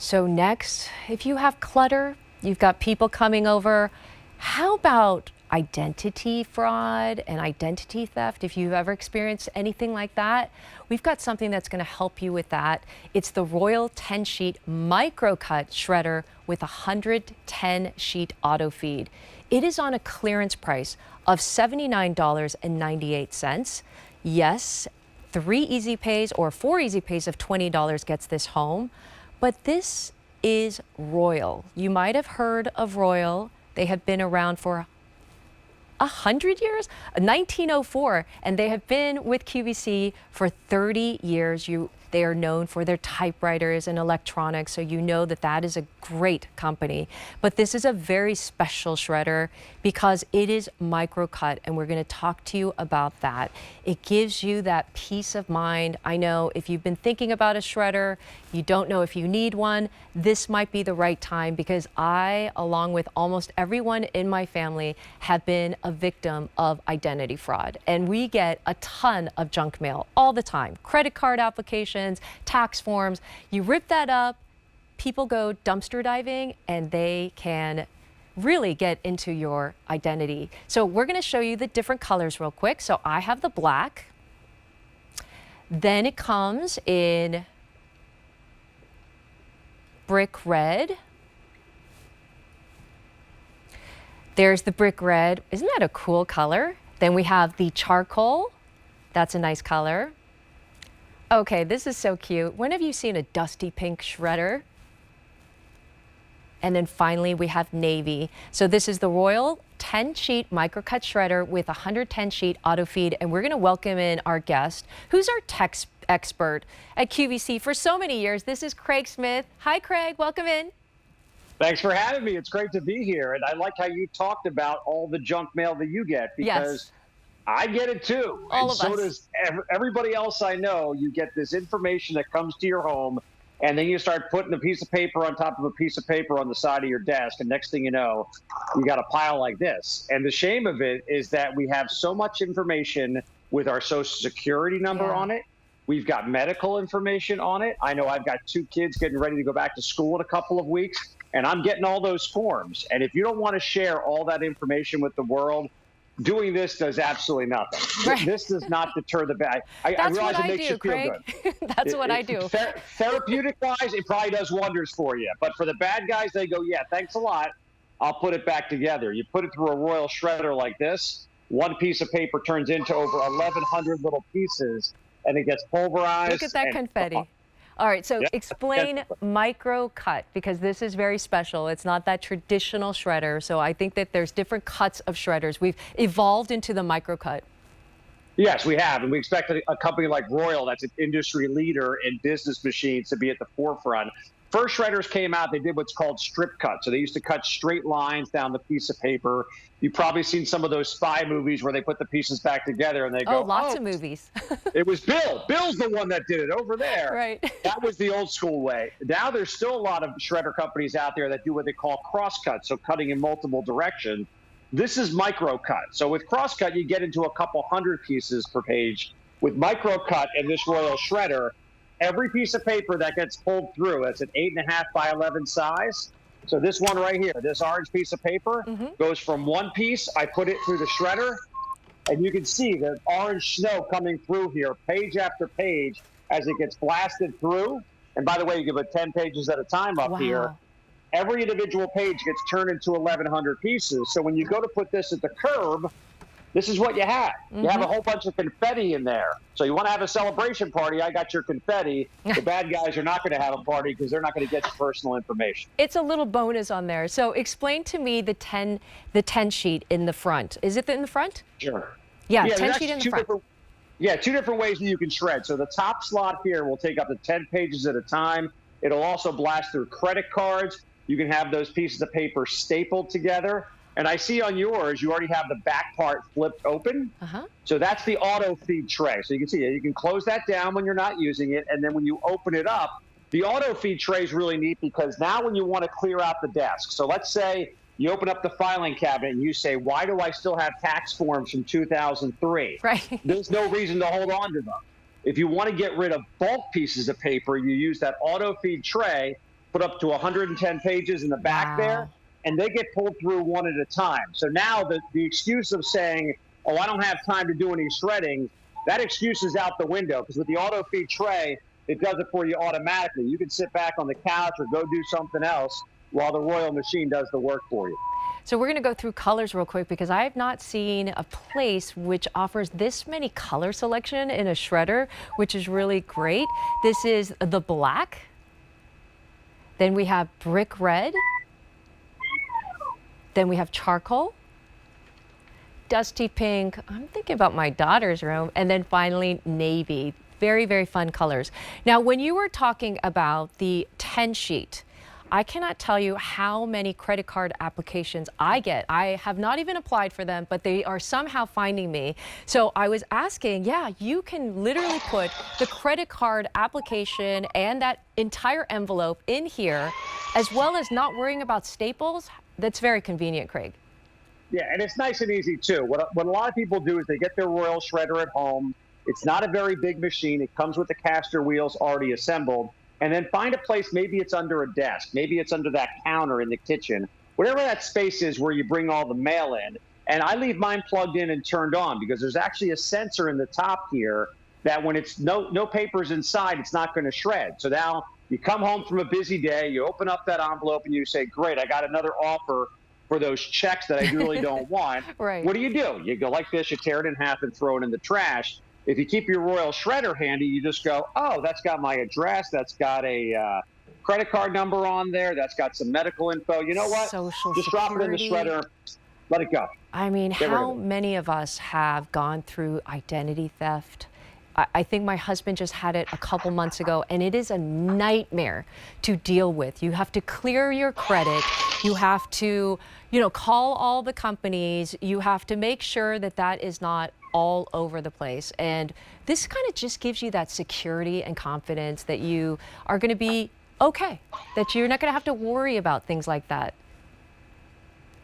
So next, if you have clutter, you've got people coming over, how about identity fraud and identity theft? If you've ever experienced anything like that, we've got something that's going to help you with that. It's the Royal 10-sheet micro-cut shredder with 110-sheet auto feed. It is on a clearance price of $79.98. Yes, 3 easy pays or 4 easy pays of $20 gets this home. But this is Royal. You might have heard of Royal. They have been around for 100 years, 1904, and they have been with QVC for 30 years. They are known for their typewriters and electronics, so you know that that is a great company. But this is a very special shredder because it is micro-cut, and we're going to talk to you about that. It gives you that peace of mind. I know if you've been thinking about a shredder, you don't know if you need one, this might be the right time because I, along with almost everyone in my family, have been a victim of identity fraud. And we get a ton of junk mail all the time. Credit card applications, tax forms. You rip that up, people go dumpster diving, and they can really get into your identity. So we're going to show you the different colors real quick. So I have the black. Then it comes in brick red. There's the brick red. Isn't that a cool color? Then we have the charcoal. That's a nice color. Okay, this is so cute. When have you seen a dusty pink shredder? And then finally we have navy. So this is the Royal 10-sheet micro-cut shredder with 110-sheet auto feed. And we're going to welcome in our guest, who's our tech expert at QVC for so many years. This is Craig Smith. Hi, Craig. Welcome in. Thanks for having me. It's great to be here. And I like how you talked about all the junk mail that you get because I get it too. All and so does everybody else I know. You get this information that comes to your home, and then you start putting a piece of paper on top of a piece of paper on the side of your desk. And next thing you know, you got a pile like this. And the shame of it is that we have so much information with our Social Security number on it. We've got medical information on it. I know I've got 2 kids getting ready to go back to school in a couple of weeks, and I'm getting all those forms. And if you don't want to share all that information with the world, doing this does absolutely nothing. Right. This does not deter the bad. I realize it makes you feel good. That's what I do. Therapeutic-wise, it probably does wonders for you. But for the bad guys, they go, yeah, thanks a lot. I'll put it back together. You put it through a Royal shredder like this, one piece of paper turns into over 1,100 little pieces, and it gets pulverized. Look at that confetti. All right, so explain micro cut because this is very special. It's not that traditional shredder. So I think that there's different cuts of shredders. We've evolved into the micro cut. Yes, we have. And we expect a company like Royal, that's an industry leader in business machines, to be at the forefront. First shredders came out, they did what's called strip cut. So they used to cut straight lines down the piece of paper. You've probably seen some of those spy movies where they put the pieces back together and they go, lots of movies. It was Bill. Bill's the one that did it over there. Right. That was the old school way. Now there's still a lot of shredder companies out there that do what they call cross cut, so cutting in multiple directions. This is micro cut. So with cross cut, you get into a couple hundred pieces per page. With micro cut and this Royal shredder, every piece of paper that gets pulled through, it's an 8.5 by 11 size. So this one right here, this orange piece of paper goes from one piece. I put it through the shredder, and you can see the orange snow coming through here, page after page, as it gets blasted through. And by the way, you give it 10 pages at a time up here. Every individual page gets turned into 1,100 pieces. So when you go to put this at the curb, this is what you have. You have a whole bunch of confetti in there. So you want to have a celebration party, I got your confetti. The bad guys are not going to have a party because they're not going to get your personal information. It's a little bonus on there. So explain to me the 10 sheet in the front. Is it in the front? Sure. Yeah, 10 sheet in the front. 2 different ways that you can shred. So the top slot here will take up to 10 pages at a time. It'll also blast through credit cards. You can have those pieces of paper stapled together. And I see on yours, you already have the back part flipped open. So that's the auto feed tray. So you can see it. You can close that down when you're not using it. And then when you open it up, the auto feed tray is really neat because now when you want to clear out the desk. So let's say you open up the filing cabinet and you say, why do I still have tax forms from 2003? Right. There's no reason to hold on to them. If you want to get rid of bulk pieces of paper, you use that auto feed tray. put up to 110 pages in the back there, Wow. and they get pulled through one at a time. So now the excuse of saying, oh, I don't have time to do any shredding, that excuse is out the window, because with the Autofeed tray, it does it for you automatically. You can sit back on the couch or go do something else while the Royal machine does the work for you. So we're going to go through colors real quick because I have not seen a place which offers this many color selection in a shredder, which is really great. This is the black. Then we have brick red. Then we have charcoal, dusty pink. I'm thinking about my daughter's room. And then finally, navy. Very, very fun colors. Now, when you were talking about the 10 sheet, I cannot tell you how many credit card applications I get. I have not even applied for them, but they are somehow finding me. So I was asking, yeah, you can literally put the credit card application and that entire envelope in here, as well as not worrying about staples. That's very convenient, Craig. Yeah, and it's nice and easy too. What a lot of people do is they get their Royal shredder at home. It's not a very big machine. It comes with the caster wheels already assembled. And then find a place, maybe it's under a desk, maybe it's under that counter in the kitchen, whatever that space is where you bring all the mail in. And I leave mine plugged in and turned on because there's actually a sensor in the top here that when it's no papers inside, it's not going to shred. So now you come home from a busy day, you open up that envelope and you say, great, I got another offer for those checks that I really don't want. Right. What do? You go like this, you tear it in half and throw it in the trash. If you keep your Royal shredder handy, you just go, oh, that's got my address, that's got a credit card number on there, that's got some medical info. You know what? Social just Security. drop it in the shredder, let it go. I mean, Get rid how of it. many of us have gone through identity theft? I think my husband just had it a couple months ago, and it is a nightmare to deal with. You have to clear your credit. You have to, call all the companies. You have to make sure that that is not all over the place. And this kind of just gives you that security and confidence that you are going to be okay, that you're not going to have to worry about things like that.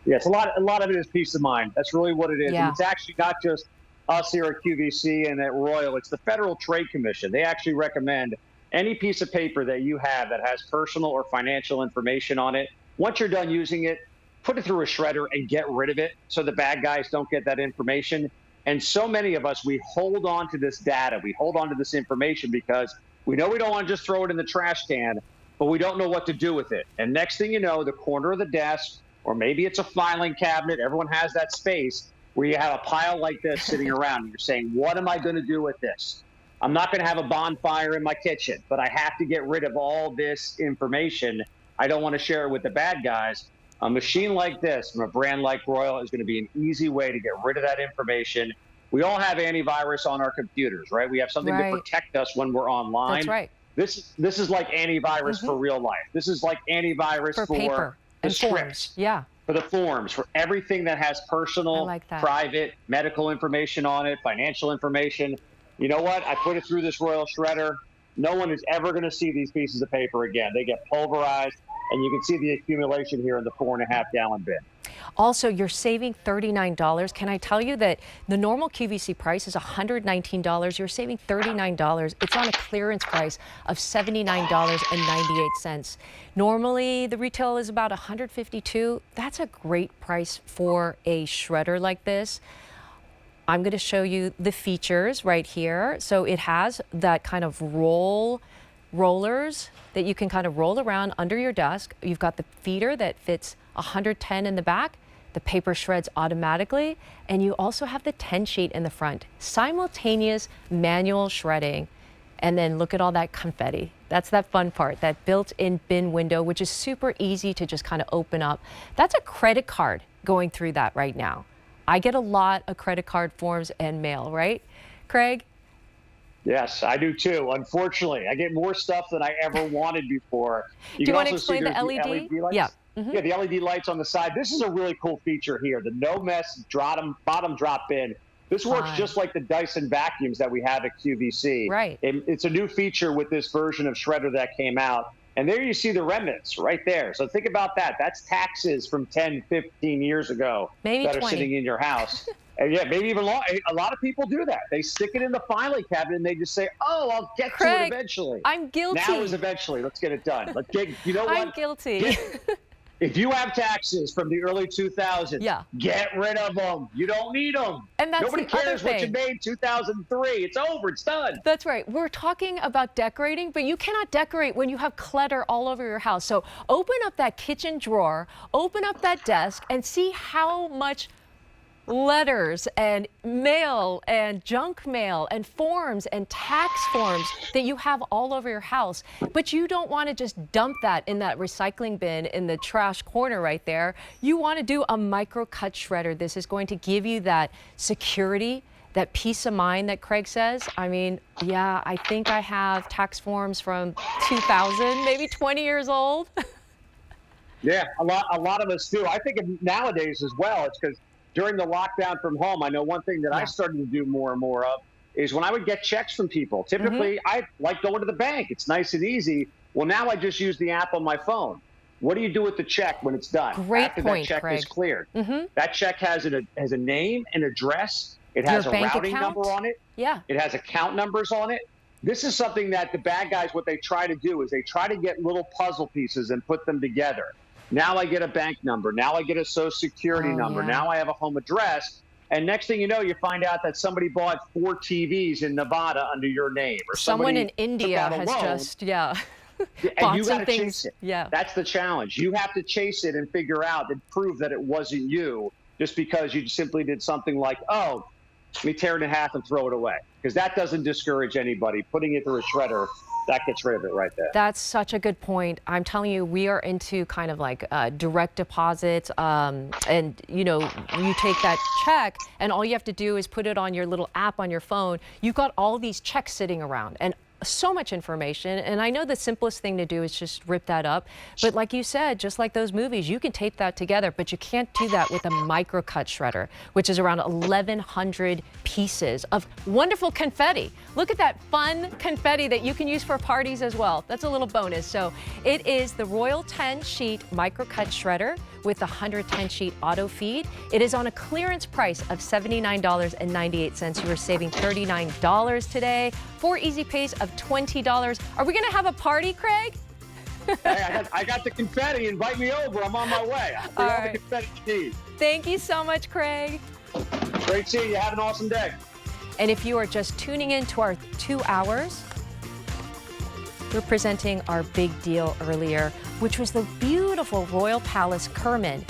Yes, a lot of it is peace of mind. That's really what it is. Yeah. And it's actually not just us here at QVC and at Royal. It's the Federal Trade Commission. They actually recommend any piece of paper that you have that has personal or financial information on it, once you're done using it, put it through a shredder and get rid of it so the bad guys don't get that information. And so many of us, we hold on to this data. We hold on to this information because we know we don't want to just throw it in the trash can, but we don't know what to do with it. And next thing you know, the corner of the desk, or maybe it's a filing cabinet, everyone has that space where you have a pile like this sitting around. And you're saying, what am I going to do with this? I'm not going to have a bonfire in my kitchen, but I have to get rid of all this information. I don't want to share it with the bad guys. A machine like this from a brand like Royal is going to be an easy way to get rid of that information. We all have antivirus on our computers, right? We have something Right. to protect us when we're online. That's right. This is like antivirus for real life. This is like antivirus For for paper the and scripts, forms. Yeah. for the forms, for everything that has I personal, like that. private, medical information on it, financial information. You know what? I put it through this Royal shredder. No one is ever going to see these pieces of paper again. They get pulverized, and you can see the accumulation here in the 4.5 gallon bin. Also, you're saving $39. Can I tell you that the normal QVC price is $119? You're saving $39. It's on a clearance price of $79.98. Normally, the retail is about $152. That's a great price for a shredder like this. I'm going to show you the features right here. So it has that kind of rollers that you can kind of roll around under your desk. You've got the feeder that fits 110 in the back. The paper shreds automatically. And you also have the 10 sheet in the front. Simultaneous manual shredding. And then look at all that confetti. That's that fun part, that built-in bin window, which is super easy to just kind of open up. That's a credit card going through that right now. I get a lot of credit card forms and mail, right, Craig? Yes, I do too. Unfortunately, I get more stuff than I ever wanted before. Do you want to explain the LED? lights. Yeah. Yeah, the LED lights on the side. This is a really cool feature here. The no mess bottom drop bin. This works just like the Dyson vacuums that we have at QVC. Right. It's a new feature with this version of shredder that came out. And there you see the remnants right there. So think about that. That's taxes from 10, 15 years ago Maybe that 20. are sitting in your house. And yeah, maybe even long. A lot of people do that. They stick it in the filing cabinet and they just say, "Oh, I'll get to it Craig, eventually." I'm guilty. Now is eventually. Let's get it done. Let's get. You know what? I'm guilty. If you have taxes from the early 2000s, Yeah. get rid of them. You don't need them. And that's Nobody the other cares what you thing. made in 2003. It's over. It's done. That's right. We're talking about decorating, but you cannot decorate when you have clutter all over your house. So open up that kitchen drawer, open up that desk, and see how much letters and mail and junk mail and forms and tax forms that you have all over your house. But you don't want to just dump that in that recycling bin in the trash corner right there. You want to do a micro cut shredder. This is going to give you that security, that peace of mind that Craig says. I mean, yeah, I think I have tax forms from 2000, maybe 20 years old. Yeah, a lot of us do. I think nowadays as well, it's because during the lockdown from home, I know one thing that I started to do more and more of is when I would get checks from people. Typically, I like going to the bank. It's nice and easy. Well, now I just use the app on my phone. What do you do with the check when it's done? Great After point, that check Craig. is cleared. That check has a name, an address. It has a bank routing account? number on it. Yeah. It has account numbers on it. This is something that the bad guys, what they try to do is they try to get little puzzle pieces and put them together. Now I get a bank number. Now I get a social security number. Yeah. Now I have a home address. And next thing you know, you find out that somebody bought 4 TVs in Nevada under your name. Or Someone in took India out a has loan, just, and bought you some got to things. chase it. Yeah. That's the challenge. You have to chase it and figure out and prove that it wasn't you just because you simply did something like, oh, let me tear it in half and throw it away. Because that doesn't discourage anybody. Putting it through a shredder, that gets rid of it right there. That's such a good point. I'm telling you, we are into kind of like direct deposits. And, you know, you take that check and all you have to do is put it on your little app on your phone. You've got all these checks sitting around and so much information. And I know the simplest thing to do is just rip that up. But like you said, just like those movies, you can tape that together, but you can't do that with a micro cut shredder, which is around 1,100 pieces of wonderful confetti. Look at that fun confetti that you can use for parties as well. That's a little bonus. So it is the Royal 10 sheet micro cut shredder with the 110 sheet auto feed. It is on a clearance price of $79.98. You are saving $39 today. 4 easy pays of $20. Are we going to have a party, Craig? Hey, I got the confetti. Invite me over. I'm on my way. I'll bring all the confetti you need. Thank you so much, Craig. Great seeing you. Have an awesome day. And if you are just tuning in to our 2 hours, we're presenting our big deal earlier, which was the beautiful Royal Palace Kerman